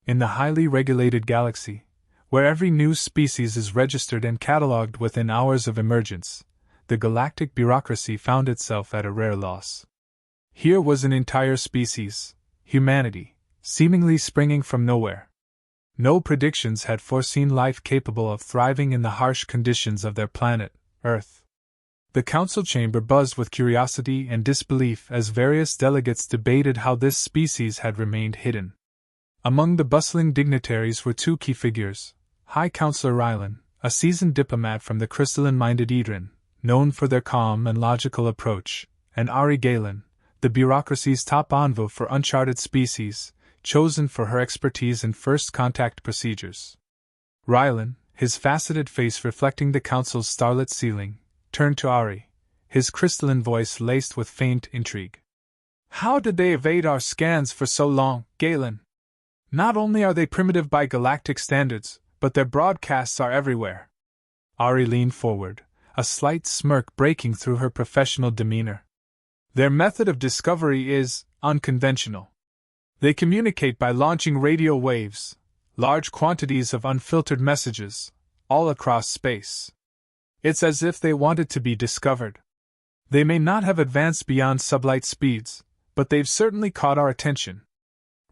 In the highly regulated galaxy, where every new species is registered and catalogued within hours of emergence, the galactic bureaucracy found itself at a rare loss. Here was an entire species, humanity, seemingly springing from nowhere. No predictions had foreseen life capable of thriving in the harsh conditions of their planet, Earth. The council chamber buzzed with curiosity and disbelief as various delegates debated how this species had remained hidden. Among the bustling dignitaries were two key figures: High Counselor Rylan, a seasoned diplomat from the crystalline-minded Edrin, known for their calm and logical approach, and Ari Galen, the bureaucracy's top envoy for uncharted species, chosen for her expertise in first contact procedures. Rylan, his faceted face reflecting the council's starlit ceiling, turned to Ari, his crystalline voice laced with faint intrigue. "How did they evade our scans for so long, Galen? Not only are they primitive by galactic standards, but their broadcasts are everywhere." Ari leaned forward, a slight smirk breaking through her professional demeanor. "Their method of discovery is unconventional. They communicate by launching radio waves, large quantities of unfiltered messages, all across space. It's as if they wanted to be discovered. They may not have advanced beyond sublight speeds, but they've certainly caught our attention."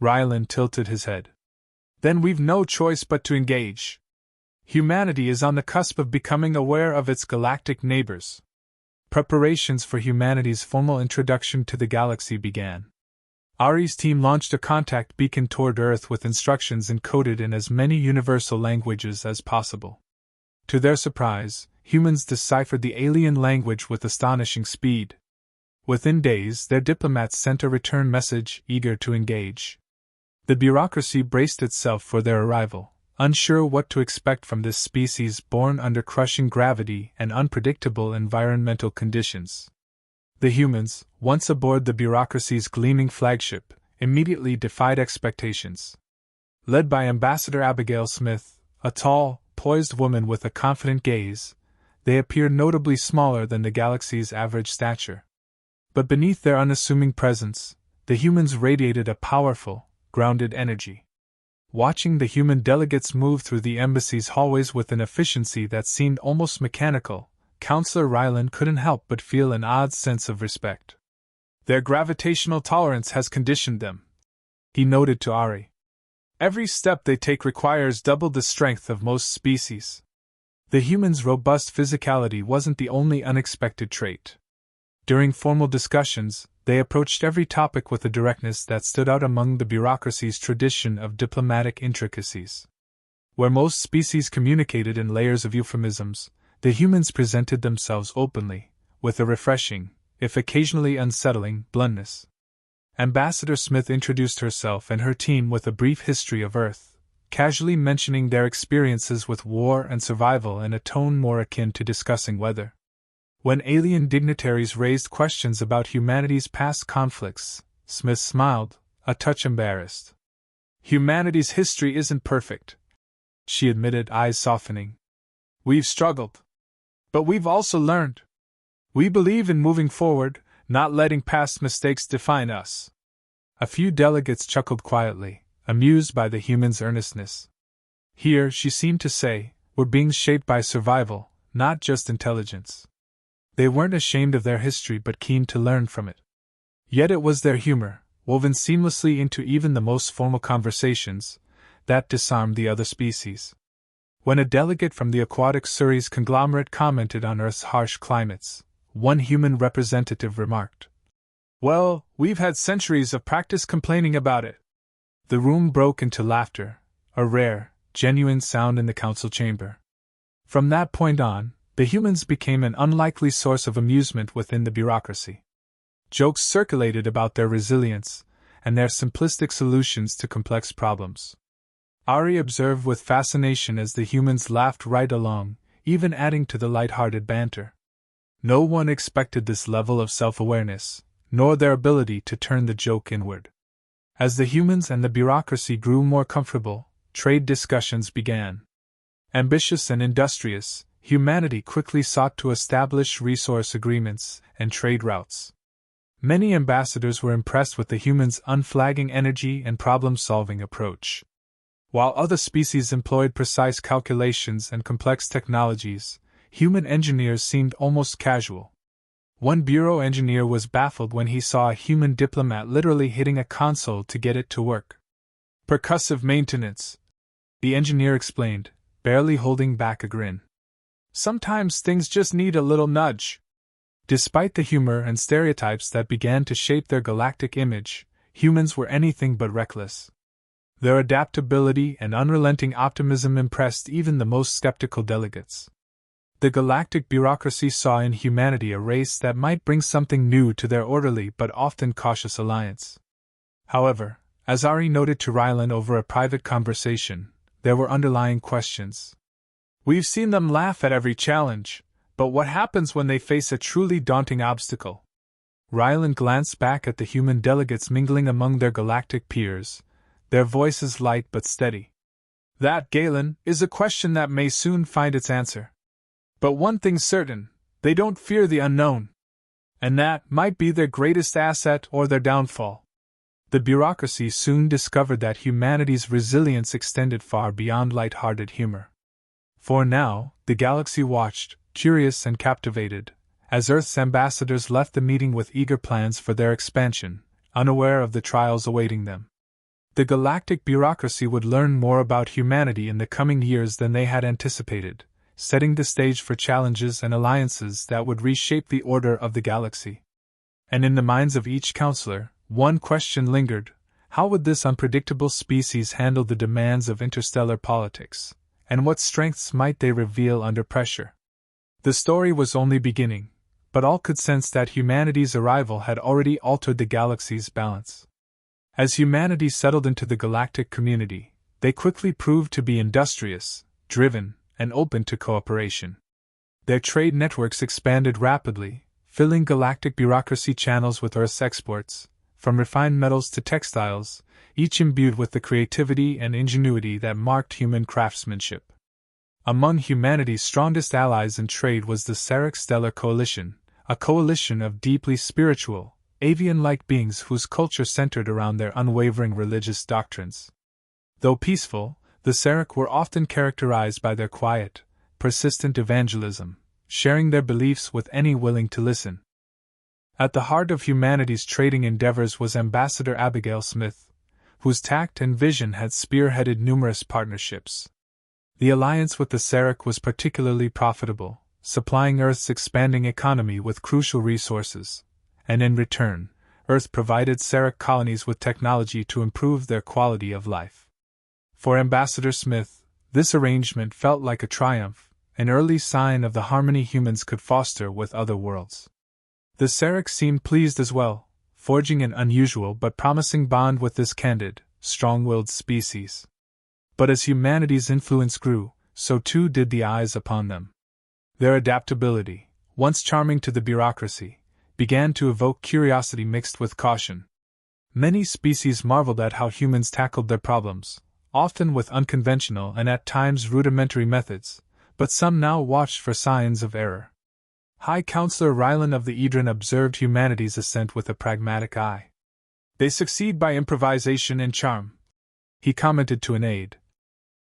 Rylan tilted his head. "Then we've no choice but to engage. Humanity is on the cusp of becoming aware of its galactic neighbors." Preparations for humanity's formal introduction to the galaxy began. Ari's team launched a contact beacon toward Earth with instructions encoded in as many universal languages as possible. To their surprise, humans deciphered the alien language with astonishing speed. Within days, their diplomats sent a return message, eager to engage. The bureaucracy braced itself for their arrival, unsure what to expect from this species born under crushing gravity and unpredictable environmental conditions. The humans, once aboard the bureaucracy's gleaming flagship, immediately defied expectations. Led by Ambassador Abigail Smith, a tall, poised woman with a confident gaze, they appeared notably smaller than the galaxy's average stature. But beneath their unassuming presence, the humans radiated a powerful, grounded energy. Watching the human delegates move through the embassy's hallways with an efficiency that seemed almost mechanical, Counselor Rylan couldn't help but feel an odd sense of respect. "Their gravitational tolerance has conditioned them," he noted to Ari. "Every step they take requires double the strength of most species." The humans' robust physicality wasn't the only unexpected trait. During formal discussions, they approached every topic with a directness that stood out among the bureaucracy's tradition of diplomatic intricacies. Where most species communicated in layers of euphemisms, the humans presented themselves openly, with a refreshing, if occasionally unsettling, bluntness. Ambassador Smith introduced herself and her team with a brief history of Earth, casually mentioning their experiences with war and survival in a tone more akin to discussing weather. When alien dignitaries raised questions about humanity's past conflicts, Smith smiled, a touch embarrassed. "Humanity's history isn't perfect," she admitted, eyes softening. "We've struggled. But we've also learned. We believe in moving forward, not letting past mistakes define us." A few delegates chuckled quietly, amused by the human's earnestness. Here, she seemed to say, were beings shaped by survival, not just intelligence. They weren't ashamed of their history but keen to learn from it. Yet it was their humor, woven seamlessly into even the most formal conversations, that disarmed the other species. When a delegate from the aquatic Surrey's conglomerate commented on Earth's harsh climates, one human representative remarked, "Well, we've had centuries of practice complaining about it." The room broke into laughter, a rare, genuine sound in the council chamber. From that point on, the humans became an unlikely source of amusement within the bureaucracy. Jokes circulated about their resilience and their simplistic solutions to complex problems. Ari observed with fascination as the humans laughed right along, even adding to the light-hearted banter. No one expected this level of self-awareness, nor their ability to turn the joke inward. As the humans and the bureaucracy grew more comfortable, trade discussions began. Ambitious and industrious, humanity quickly sought to establish resource agreements and trade routes. Many ambassadors were impressed with the humans' unflagging energy and problem-solving approach. While other species employed precise calculations and complex technologies, human engineers seemed almost casual. One bureau engineer was baffled when he saw a human diplomat literally hitting a console to get it to work. Percussive maintenance, the engineer explained, barely holding back a grin. Sometimes things just need a little nudge. Despite the humor and stereotypes that began to shape their galactic image, humans were anything but reckless. Their adaptability and unrelenting optimism impressed even the most skeptical delegates. The galactic bureaucracy saw in humanity a race that might bring something new to their orderly but often cautious alliance. However, as Ari noted to Rylan over a private conversation, there were underlying questions. We've seen them laugh at every challenge, but what happens when they face a truly daunting obstacle? Rylan glanced back at the human delegates mingling among their galactic peers, their voices light but steady. That, Galen, is a question that may soon find its answer. But one thing's certain, they don't fear the unknown. And that might be their greatest asset or their downfall. The bureaucracy soon discovered that humanity's resilience extended far beyond light-hearted humor. For now, the galaxy watched, curious and captivated, as Earth's ambassadors left the meeting with eager plans for their expansion, unaware of the trials awaiting them. The galactic bureaucracy would learn more about humanity in the coming years than they had anticipated, setting the stage for challenges and alliances that would reshape the order of the galaxy. And in the minds of each counselor, one question lingered: how would this unpredictable species handle the demands of interstellar politics, and what strengths might they reveal under pressure? The story was only beginning, but all could sense that humanity's arrival had already altered the galaxy's balance. As humanity settled into the galactic community, they quickly proved to be industrious, driven, and open to cooperation. Their trade networks expanded rapidly, filling galactic bureaucracy channels with Earth's exports, from refined metals to textiles, each imbued with the creativity and ingenuity that marked human craftsmanship. Among humanity's strongest allies in trade was the Sarek Stellar Coalition, a coalition of deeply spiritual, avian-like beings whose culture centered around their unwavering religious doctrines. Though peaceful, the Sarek were often characterized by their quiet, persistent evangelism, sharing their beliefs with any willing to listen. At the heart of humanity's trading endeavors was Ambassador Abigail Smith, whose tact and vision had spearheaded numerous partnerships. The alliance with the Sarek was particularly profitable, supplying Earth's expanding economy with crucial resources, and in return, Earth provided Sarek colonies with technology to improve their quality of life. For Ambassador Smith, this arrangement felt like a triumph, an early sign of the harmony humans could foster with other worlds. The Sarek seemed pleased as well, forging an unusual but promising bond with this candid, strong-willed species. But as humanity's influence grew, so too did the eyes upon them. Their adaptability, once charming to the bureaucracy, began to evoke curiosity mixed with caution. Many species marveled at how humans tackled their problems, often with unconventional and at times rudimentary methods, but some now watched for signs of error. High Counselor Rylan of the Edron observed humanity's ascent with a pragmatic eye. They succeed by improvisation and charm, he commented to an aide.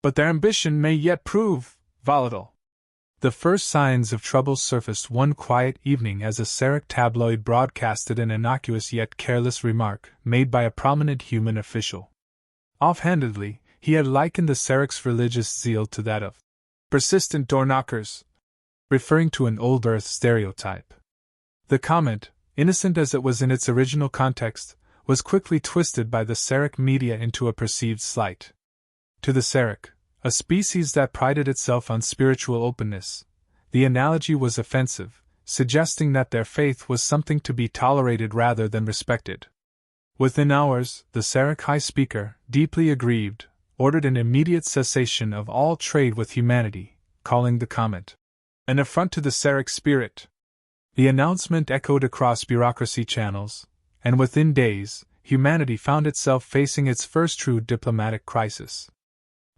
But their ambition may yet prove volatile. The first signs of trouble surfaced one quiet evening as a Sarek tabloid broadcasted an innocuous yet careless remark made by a prominent human official. Offhandedly, he had likened the Sarek's religious zeal to that of persistent door-knockers, referring to an old Earth stereotype. The comment, innocent as it was in its original context, was quickly twisted by the Sarek media into a perceived slight. To the Sarek, a species that prided itself on spiritual openness, the analogy was offensive, suggesting that their faith was something to be tolerated rather than respected. Within hours, the Sarek High Speaker, deeply aggrieved, ordered an immediate cessation of all trade with humanity, calling the comment an affront to the Sarek spirit. The announcement echoed across bureaucracy channels, and within days, humanity found itself facing its first true diplomatic crisis.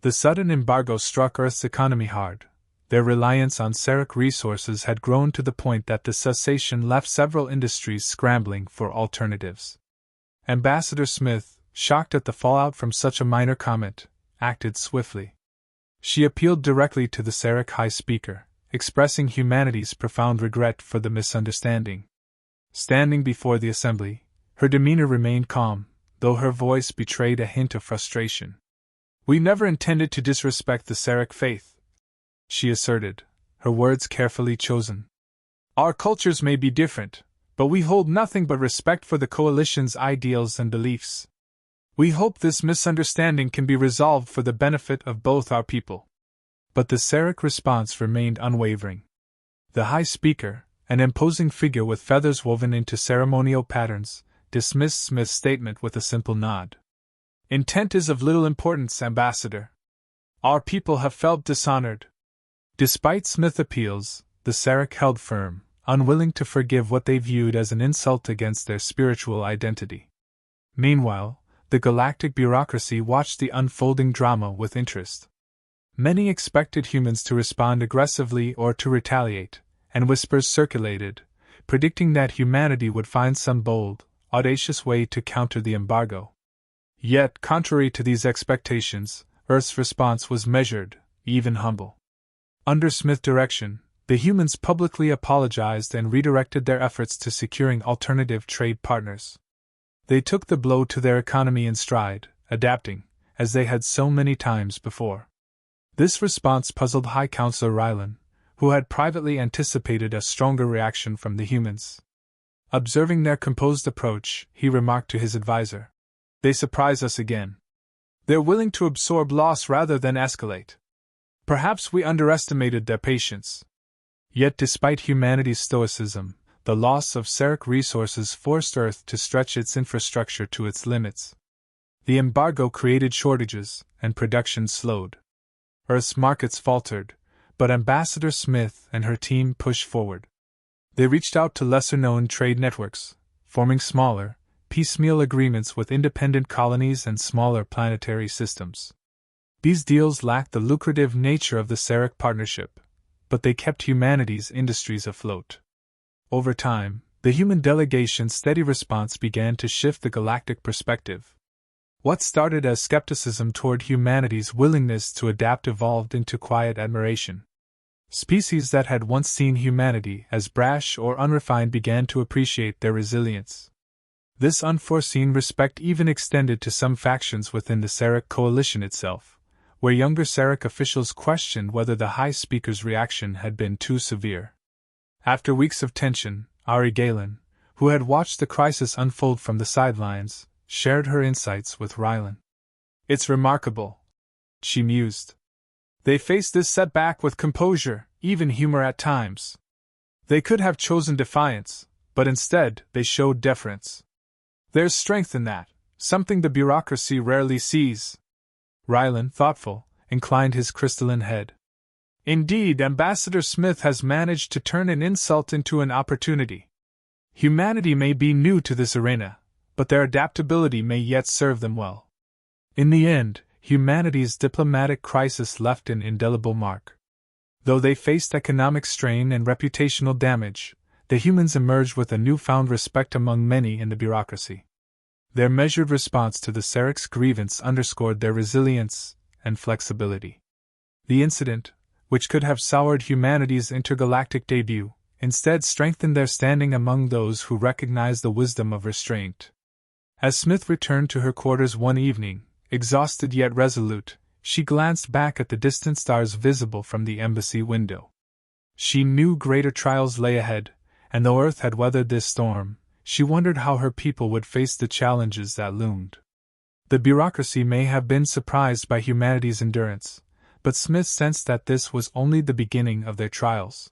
The sudden embargo struck Earth's economy hard. Their reliance on Sarek resources had grown to the point that the cessation left several industries scrambling for alternatives. Ambassador Smith, shocked at the fallout from such a minor comment, acted swiftly. She appealed directly to the Sarek High Speaker, expressing humanity's profound regret for the misunderstanding. Standing before the assembly, her demeanor remained calm, though her voice betrayed a hint of frustration. "We never intended to disrespect the Sarek faith," she asserted, her words carefully chosen. "Our cultures may be different, but we hold nothing but respect for the Coalition's ideals and beliefs. We hope this misunderstanding can be resolved for the benefit of both our people." But the Sarek response remained unwavering. The High Speaker, an imposing figure with feathers woven into ceremonial patterns, dismissed Smith's statement with a simple nod. "Intent is of little importance, Ambassador. Our people have felt dishonored." Despite Smith's appeals, the Sarek held firm, unwilling to forgive what they viewed as an insult against their spiritual identity. Meanwhile, the galactic bureaucracy watched the unfolding drama with interest. Many expected humans to respond aggressively or to retaliate, and whispers circulated, predicting that humanity would find some bold, audacious way to counter the embargo. Yet, contrary to these expectations, Earth's response was measured, even humble. Under Smith's direction, the humans publicly apologized and redirected their efforts to securing alternative trade partners. They took the blow to their economy in stride, adapting, as they had so many times before. This response puzzled High Counselor Rylan, who had privately anticipated a stronger reaction from the humans. Observing their composed approach, he remarked to his advisor, "They surprise us again. They're willing to absorb loss rather than escalate. Perhaps we underestimated their patience." Yet despite humanity's stoicism, the loss of Sarek resources forced Earth to stretch its infrastructure to its limits. The embargo created shortages, and production slowed. Earth's markets faltered, but Ambassador Smith and her team pushed forward. They reached out to lesser-known trade networks, forming smaller, piecemeal agreements with independent colonies and smaller planetary systems. These deals lacked the lucrative nature of the Sarek partnership, but they kept humanity's industries afloat. Over time, the human delegation's steady response began to shift the galactic perspective. What started as skepticism toward humanity's willingness to adapt evolved into quiet admiration. Species that had once seen humanity as brash or unrefined began to appreciate their resilience. This unforeseen respect even extended to some factions within the Sarek coalition itself, where younger Sarek officials questioned whether the High Speaker's reaction had been too severe. After weeks of tension, Ari Galen, who had watched the crisis unfold from the sidelines, shared her insights with Rylan. "It's remarkable," she mused. "They faced this setback with composure, even humor at times. They could have chosen defiance, but instead they showed deference. There's strength in that, something the bureaucracy rarely sees." Rylan, thoughtful, inclined his crystalline head. "Indeed, Ambassador Smith has managed to turn an insult into an opportunity. Humanity may be new to this arena, but their adaptability may yet serve them well." In the end, humanity's diplomatic crisis left an indelible mark. Though they faced economic strain and reputational damage, the humans emerged with a newfound respect among many in the bureaucracy. Their measured response to the Sarek's grievance underscored their resilience and flexibility. The incident, which could have soured humanity's intergalactic debut, instead strengthened their standing among those who recognized the wisdom of restraint. As Smith returned to her quarters one evening, exhausted yet resolute, she glanced back at the distant stars visible from the embassy window. She knew greater trials lay ahead, and though Earth had weathered this storm, she wondered how her people would face the challenges that loomed. The bureaucracy may have been surprised by humanity's endurance, but Smith sensed that this was only the beginning of their trials.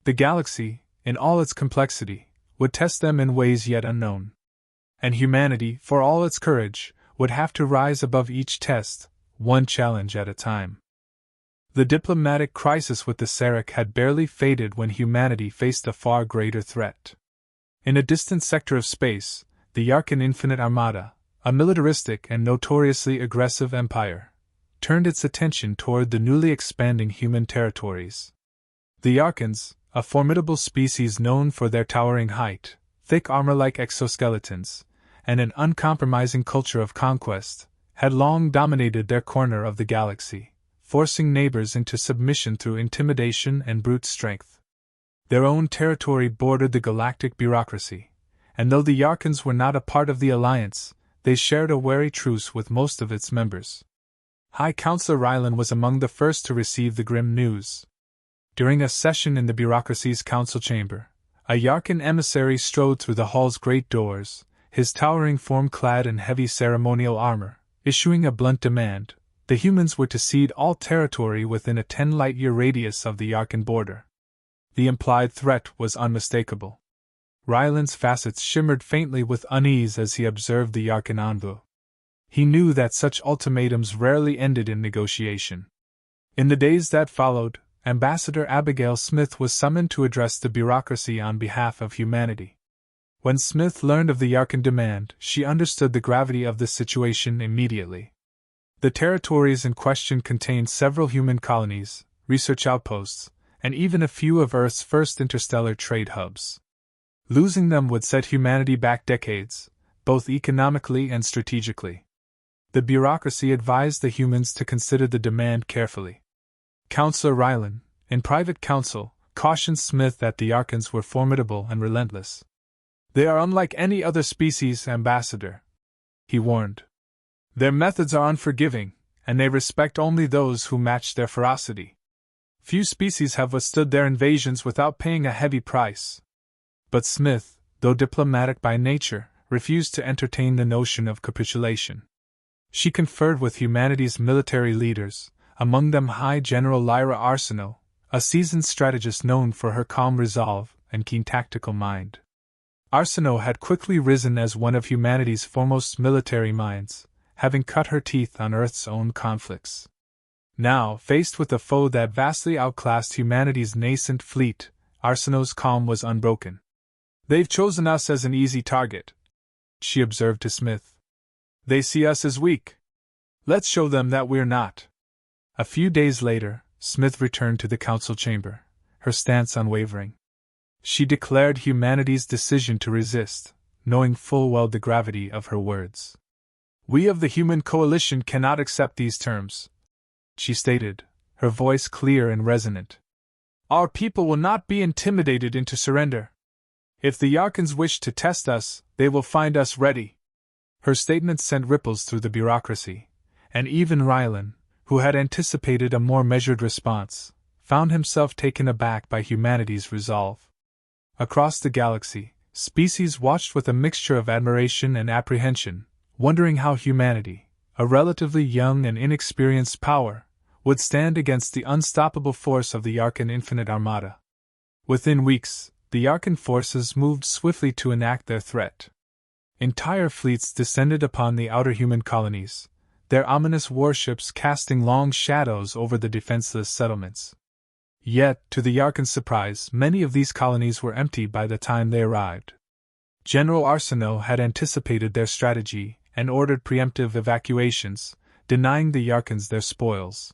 The galaxy, in all its complexity, would test them in ways yet unknown. And humanity, for all its courage, would have to rise above each test, one challenge at a time. The diplomatic crisis with the Sarek had barely faded when humanity faced a far greater threat. In a distant sector of space, the Yarkan Infinite Armada, a militaristic and notoriously aggressive empire, turned its attention toward the newly expanding human territories. The Yarkans, a formidable species known for their towering height, thick armor-like exoskeletons, and an uncompromising culture of conquest, had long dominated their corner of the galaxy, forcing neighbors into submission through intimidation and brute strength. Their own territory bordered the galactic bureaucracy, and though the Yarkans were not a part of the alliance, they shared a wary truce with most of its members. High Counselor Rylan was among the first to receive the grim news. During a session in the bureaucracy's council chamber, a Yarkan emissary strode through the hall's great doors, his towering form clad in heavy ceremonial armor, issuing a blunt demand: the humans were to cede all territory within a 10-light-year radius of the Yarkan border. The implied threat was unmistakable. Ryland's facets shimmered faintly with unease as he observed the Yarkan envoy. He knew that such ultimatums rarely ended in negotiation. In the days that followed, Ambassador Abigail Smith was summoned to address the bureaucracy on behalf of humanity. When Smith learned of the Yarkan demand, she understood the gravity of the situation immediately. The territories in question contained several human colonies, research outposts, and even a few of Earth's first interstellar trade hubs. Losing them would set humanity back decades, both economically and strategically. The bureaucracy advised the humans to consider the demand carefully. Counselor Rylan, in private council, cautioned Smith that the Yarkans were formidable and relentless. "They are unlike any other species, Ambassador," he warned. "Their methods are unforgiving, and they respect only those who match their ferocity. Few species have withstood their invasions without paying a heavy price." But Smith, though diplomatic by nature, refused to entertain the notion of capitulation. She conferred with humanity's military leaders, among them High General Lyra Arsenault, a seasoned strategist known for her calm resolve and keen tactical mind. Arsenault had quickly risen as one of humanity's foremost military minds, having cut her teeth on Earth's own conflicts. Now, faced with a foe that vastly outclassed humanity's nascent fleet, Arsenault's calm was unbroken. "They've chosen us as an easy target," she observed to Smith. "They see us as weak. Let's show them that we're not." A few days later, Smith returned to the council chamber, her stance unwavering. She declared humanity's decision to resist, knowing full well the gravity of her words. "We of the Human Coalition cannot accept these terms," she stated, her voice clear and resonant. "Our people will not be intimidated into surrender. If the Yarkans wish to test us, they will find us ready." Her statement sent ripples through the bureaucracy, and even Rylan, who had anticipated a more measured response, found himself taken aback by humanity's resolve. Across the galaxy, species watched with a mixture of admiration and apprehension, wondering how humanity, a relatively young and inexperienced power, would stand against the unstoppable force of the Yarkan Infinite Armada. Within weeks, the Yarkan forces moved swiftly to enact their threat. Entire fleets descended upon the outer human colonies, their ominous warships casting long shadows over the defenseless settlements. Yet, to the Yarkan's surprise, many of these colonies were empty by the time they arrived. General Arsenault had anticipated their strategy and ordered preemptive evacuations, denying the Yarkans their spoils.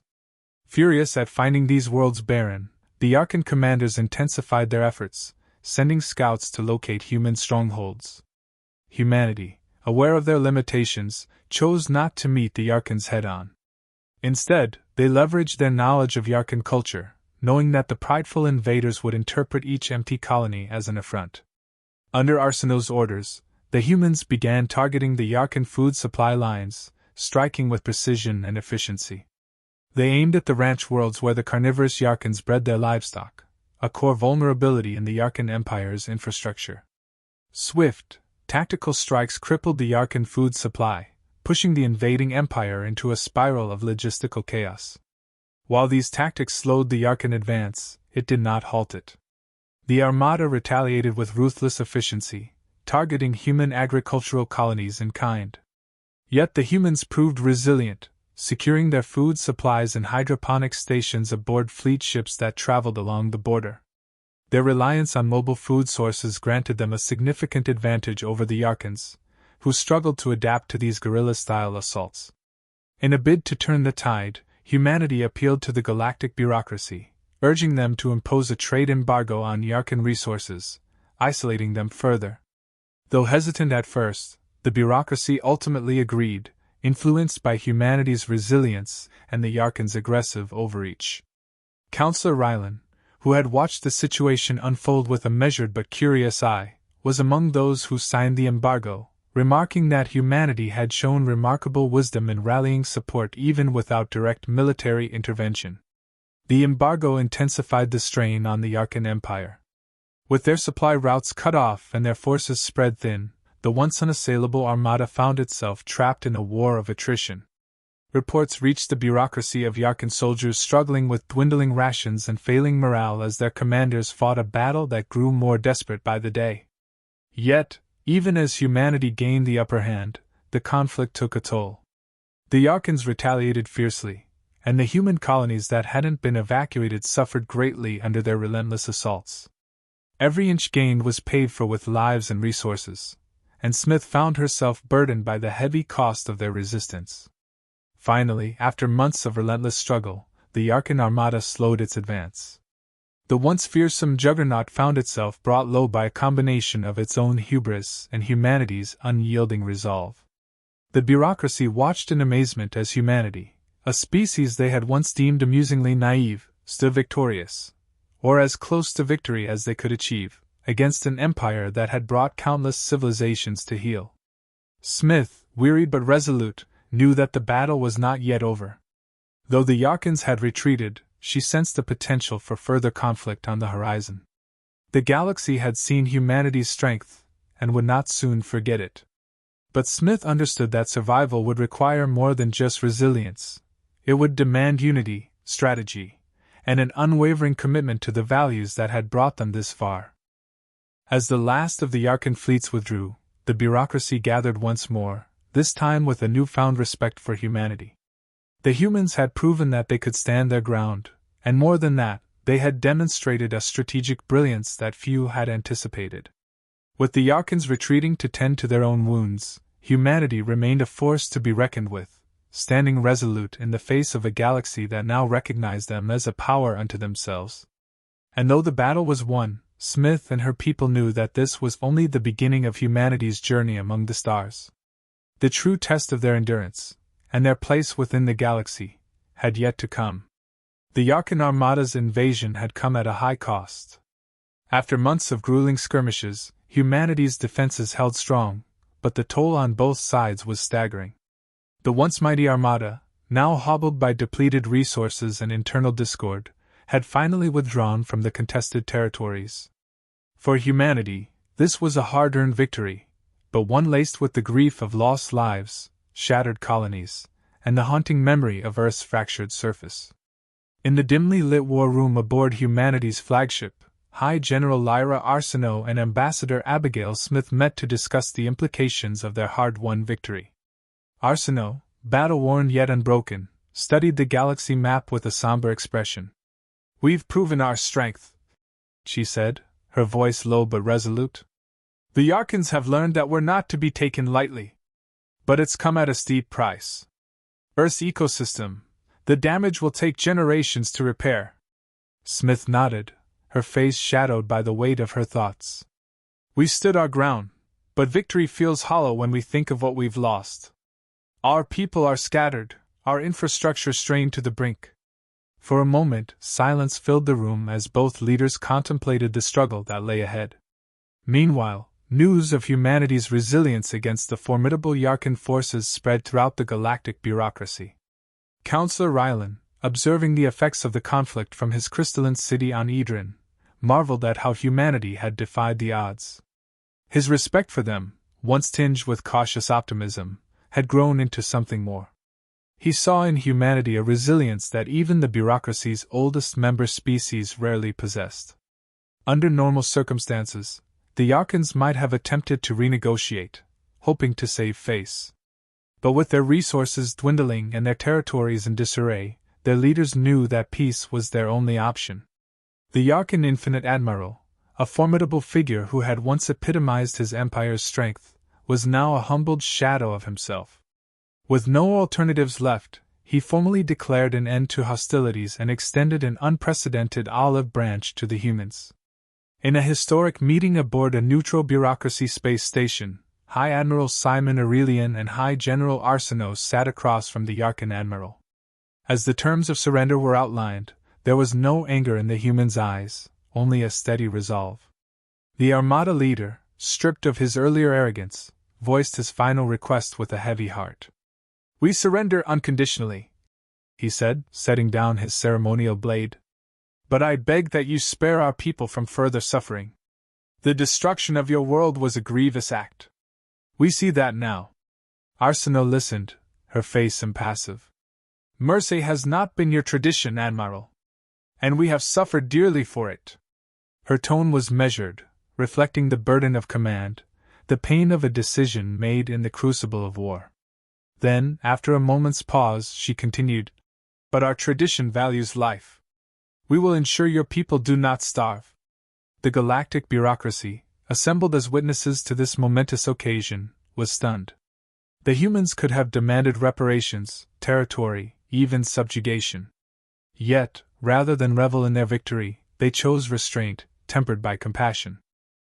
Furious at finding these worlds barren, the Yarkan commanders intensified their efforts, sending scouts to locate human strongholds. Humanity, aware of their limitations, chose not to meet the Yarkans head-on. Instead, they leveraged their knowledge of Yarkan culture, knowing that the prideful invaders would interpret each empty colony as an affront. Under Arsenault's orders, the humans began targeting the Yarkan food supply lines, striking with precision and efficiency. They aimed at the ranch worlds where the carnivorous Yarkans bred their livestock, a core vulnerability in the Yarkan Empire's infrastructure. Swift, tactical strikes crippled the Yarkan food supply, pushing the invading empire into a spiral of logistical chaos. While these tactics slowed the Yarkan advance, it did not halt it. The Armada retaliated with ruthless efficiency, targeting human agricultural colonies in kind. Yet the humans proved resilient, securing their food supplies in hydroponic stations aboard fleet ships that traveled along the border. Their reliance on mobile food sources granted them a significant advantage over the Yarkans, who struggled to adapt to these guerrilla-style assaults. In a bid to turn the tide, humanity appealed to the galactic bureaucracy, urging them to impose a trade embargo on Yarkan resources, isolating them further. Though hesitant at first, the bureaucracy ultimately agreed, influenced by humanity's resilience and the Yarkan's aggressive overreach. Counselor Rylan, who had watched the situation unfold with a measured but curious eye, was among those who signed the embargo, remarking that humanity had shown remarkable wisdom in rallying support even without direct military intervention. The embargo intensified the strain on the Yarkan Empire. With their supply routes cut off and their forces spread thin, the once unassailable armada found itself trapped in a war of attrition. Reports reached the bureaucracy of Yarkan soldiers struggling with dwindling rations and failing morale as their commanders fought a battle that grew more desperate by the day. Yet, even as humanity gained the upper hand, the conflict took a toll. The Yarkans retaliated fiercely, and the human colonies that hadn't been evacuated suffered greatly under their relentless assaults. Every inch gained was paid for with lives and resources, and Smith found herself burdened by the heavy cost of their resistance. Finally, after months of relentless struggle, the Yarkan armada slowed its advance. The once fearsome juggernaut found itself brought low by a combination of its own hubris and humanity's unyielding resolve. The bureaucracy watched in amazement as humanity, a species they had once deemed amusingly naive, stood victorious, or as close to victory as they could achieve, against an empire that had brought countless civilizations to heel. Smith, wearied but resolute, knew that the battle was not yet over. Though the Yarkans had retreated, she sensed the potential for further conflict on the horizon. The galaxy had seen humanity's strength, and would not soon forget it. But Smith understood that survival would require more than just resilience. It would demand unity, strategy, and an unwavering commitment to the values that had brought them this far. As the last of the Yarkan fleets withdrew, the bureaucracy gathered once more, this time with a newfound respect for humanity. The humans had proven that they could stand their ground, and more than that, they had demonstrated a strategic brilliance that few had anticipated. With the Yarkans retreating to tend to their own wounds, humanity remained a force to be reckoned with, standing resolute in the face of a galaxy that now recognized them as a power unto themselves. And though the battle was won, Smith and her people knew that this was only the beginning of humanity's journey among the stars. The true test of their endurance, and their place within the galaxy, had yet to come. The Yarkan armada's invasion had come at a high cost. After months of grueling skirmishes, humanity's defenses held strong, but the toll on both sides was staggering. The once mighty armada, now hobbled by depleted resources and internal discord, had finally withdrawn from the contested territories. For humanity, this was a hard-earned victory, but one laced with the grief of lost lives, shattered colonies, and the haunting memory of Earth's fractured surface. In the dimly lit war room aboard humanity's flagship, High General Lyra Arsenault and Ambassador Abigail Smith met to discuss the implications of their hard-won victory. Arsenault, battle-worn yet unbroken, studied the galaxy map with a somber expression. "We've proven our strength," she said, her voice low but resolute. "The Yarkans have learned that we're not to be taken lightly. But it's come at a steep price. Earth's ecosystem, the damage will take generations to repair." Smith nodded, her face shadowed by the weight of her thoughts. "We've stood our ground, but victory feels hollow when we think of what we've lost. Our people are scattered, our infrastructure strained to the brink." For a moment, silence filled the room as both leaders contemplated the struggle that lay ahead. Meanwhile, news of humanity's resilience against the formidable Yarkan forces spread throughout the galactic bureaucracy. Counselor Rylan, observing the effects of the conflict from his crystalline city on Edrin, marveled at how humanity had defied the odds. His respect for them, once tinged with cautious optimism, had grown into something more. He saw in humanity a resilience that even the bureaucracy's oldest member species rarely possessed. Under normal circumstances, the Yarkans might have attempted to renegotiate, hoping to save face. But with their resources dwindling and their territories in disarray, their leaders knew that peace was their only option. The Yarkan Infinite Admiral, a formidable figure who had once epitomized his empire's strength, was now a humbled shadow of himself. With no alternatives left, he formally declared an end to hostilities and extended an unprecedented olive branch to the humans. In a historic meeting aboard a neutral bureaucracy space station, High Admiral Simon Aurelian and High General Arsenault sat across from the Yarkan admiral. As the terms of surrender were outlined, there was no anger in the human's eyes, only a steady resolve. The Armada leader, stripped of his earlier arrogance, voiced his final request with a heavy heart. "We surrender unconditionally," he said, setting down his ceremonial blade. "But I beg that you spare our people from further suffering. The destruction of your world was a grievous act. We see that now." Arsenault listened, her face impassive. "Mercy has not been your tradition, Admiral. And we have suffered dearly for it." Her tone was measured, reflecting the burden of command, the pain of a decision made in the crucible of war. Then, after a moment's pause, she continued, "But our tradition values life. We will ensure your people do not starve." The galactic bureaucracy, assembled as witnesses to this momentous occasion, was stunned. The humans could have demanded reparations, territory, even subjugation. Yet, rather than revel in their victory, they chose restraint, tempered by compassion.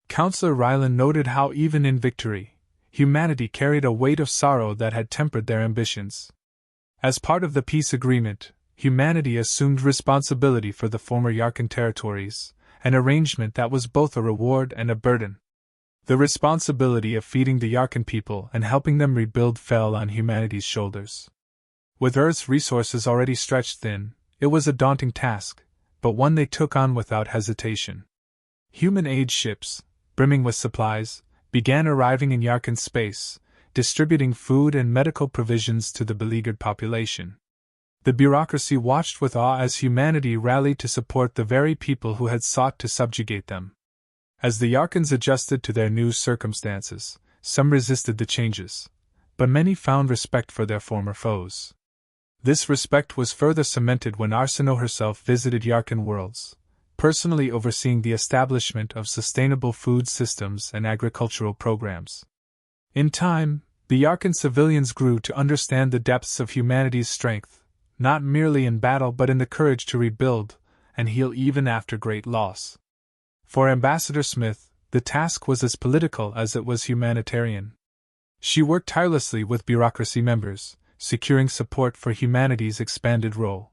Councillor Ryland noted how even in victory, humanity carried a weight of sorrow that had tempered their ambitions. As part of the peace agreement, humanity assumed responsibility for the former Yarkan territories, an arrangement that was both a reward and a burden. The responsibility of feeding the Yarkan people and helping them rebuild fell on humanity's shoulders. With Earth's resources already stretched thin, it was a daunting task, but one they took on without hesitation. Human aid ships, brimming with supplies, began arriving in Yarkan space, distributing food and medical provisions to the beleaguered population. The bureaucracy watched with awe as humanity rallied to support the very people who had sought to subjugate them. As the Yarkans adjusted to their new circumstances, some resisted the changes, but many found respect for their former foes. This respect was further cemented when Arsenault herself visited Yarkan worlds, personally overseeing the establishment of sustainable food systems and agricultural programs. In time, the Yarkan civilians grew to understand the depths of humanity's strength, not merely in battle but in the courage to rebuild and heal even after great loss. For Ambassador Smith, the task was as political as it was humanitarian. She worked tirelessly with bureaucracy members, securing support for humanity's expanded role.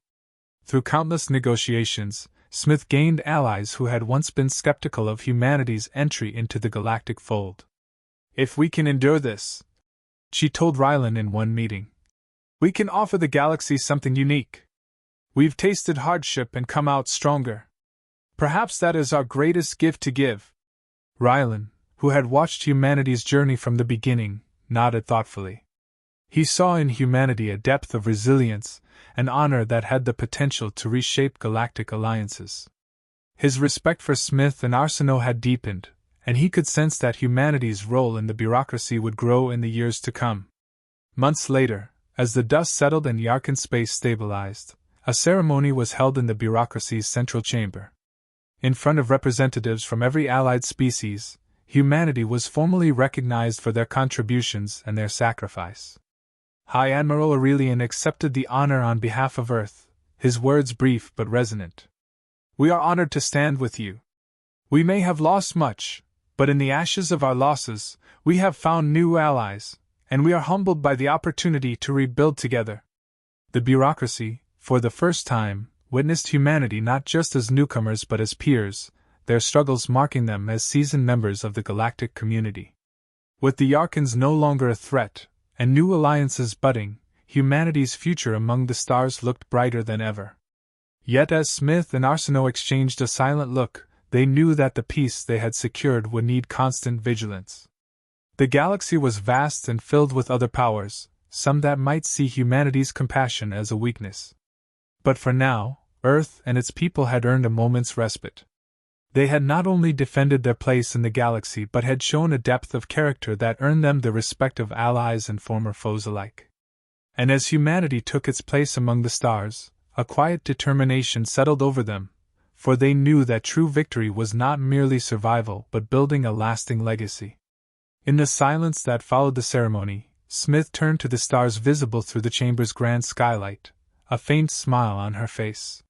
Through countless negotiations, Smith gained allies who had once been skeptical of humanity's entry into the galactic fold. "If we can endure this," she told Rylan in one meeting, "we can offer the galaxy something unique. We've tasted hardship and come out stronger. Perhaps that is our greatest gift to give." Rylan, who had watched humanity's journey from the beginning, nodded thoughtfully. He saw in humanity a depth of resilience, an honor that had the potential to reshape galactic alliances. His respect for Smith and Arsenault had deepened, and he could sense that humanity's role in the bureaucracy would grow in the years to come. Months later, as the dust settled and Yarkan space stabilized, a ceremony was held in the bureaucracy's central chamber. In front of representatives from every allied species, humanity was formally recognized for their contributions and their sacrifice. High Admiral Aurelian accepted the honor on behalf of Earth, his words brief but resonant. "We are honored to stand with you. We may have lost much, but in the ashes of our losses, we have found new allies, and we are humbled by the opportunity to rebuild together." The bureaucracy, for the first time, witnessed humanity not just as newcomers but as peers, their struggles marking them as seasoned members of the galactic community. With the Yarkans no longer a threat, and new alliances budding, humanity's future among the stars looked brighter than ever. Yet as Smith and Arsenault exchanged a silent look, they knew that the peace they had secured would need constant vigilance. The galaxy was vast and filled with other powers, some that might see humanity's compassion as a weakness. But for now, Earth and its people had earned a moment's respite. They had not only defended their place in the galaxy but had shown a depth of character that earned them the respect of allies and former foes alike. And as humanity took its place among the stars, a quiet determination settled over them, for they knew that true victory was not merely survival but building a lasting legacy. In the silence that followed the ceremony, Smith turned to the stars visible through the chamber's grand skylight, a faint smile on her face.